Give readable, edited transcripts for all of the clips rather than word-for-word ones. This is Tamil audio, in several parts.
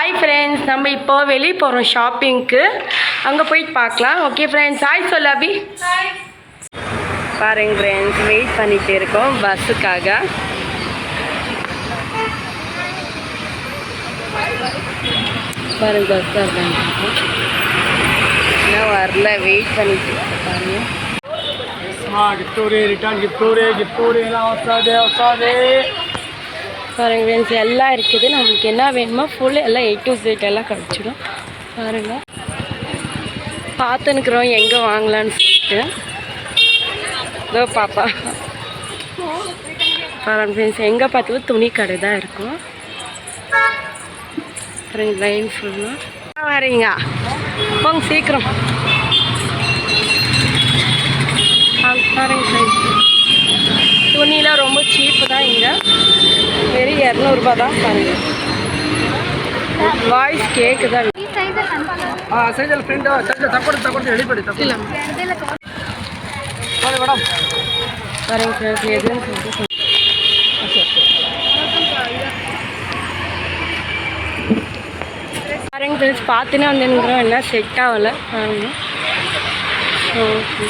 ஹாய் ஃப்ரெண்ட்ஸ், நம்ம இப்போ வெளியே போகிறோம் ஷாப்பிங்க்கு. அங்கே போயிட்டு பார்க்கலாம். ஓகே ஃப்ரெண்ட்ஸ், ஹாய் சொல்லு அபி. பாருங்க ஃப்ரெண்ட்ஸ், வெயிட் பண்ணிகிட்டு இருக்கோம் பஸ்ஸுக்காக. பாருங்க பஸ் இருக்காங்க, இன்னும் வரல, வெயிட் பண்ணிட்டு பாருங்க. பாருங்க ஃப்ரெண்ட்ஸ், எல்லாம் இருக்குது. நம்மளுக்கு என்ன வேணுமோ ஃபுல் எல்லாம் A to Z எல்லாம் கிடச்சிடும். பாருங்கள், பார்த்துன்னுக்குறோம் எங்கே வாங்கலான்னு சொல்லிட்டு. இதோ பாப்பா பாருங்க ஃப்ரெண்ட்ஸ், எங்கே பார்த்தாலும் துணி கடை தான் இருக்கும். பாருங்க லைன் ஃபுல்லாக வரீங்க, போங்க சீக்கிரம். பாருங்க ஃப்ரெண்ட்ஸ், துணிலாம் ரொம்ப சீப்பு தான் இங்கே, வெறும் 200 தான். பாருங்க, வாய்ஸ் கேட்குதா? பாருங்க ஃப்ரெண்ட்ஸ், எதுன்னு சொல்லிட்டு பாருங்க ஃப்ரெண்ட்ஸ், பார்த்துன்னு வந்துருக்குறோம், என்ன செட் ஆகலை. பாருங்க ஓகே.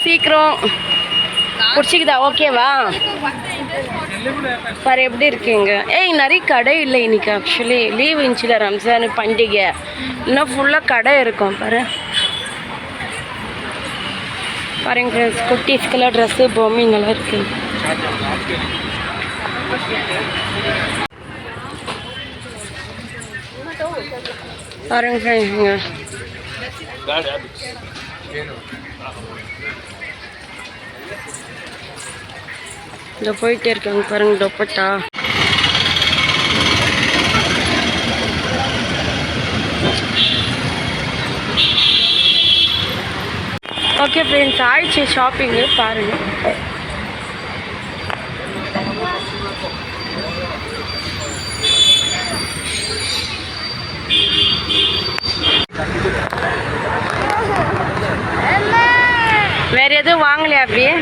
சீக்கிரம் பிடிச்சிக்குதா? ஓகேவா? பாரு எப்படி இருக்குங்க. நிறைய கடை இல்லை இன்னைக்கு. ஆக்சுவலி லீவ் இருந்துச்சுல, ரம்ஜான் பண்டிகை, இன்னும் ஃபுல்லாக கடை இருக்கும். பாரு பாருங்க ஃப்ரெண்ட்ஸ், குட்டீஸ்க்கெல்லாம் ட்ரெஸ்ஸு பொம்மைங்கெல்லாம் இருக்குது. பாருங்க ஃப்ரெண்ட்ஸுங்க, இங்கே போயிட்டே இருக்காங்க. பாருங்க துப்பட்டா. ஓகே ஃப்ரெண்ட்ஸ், ஆயிடுச்சு ஷாப்பிங்கு. பாருங்க வேறு எதுவும் வாங்கலையா அப்படியே?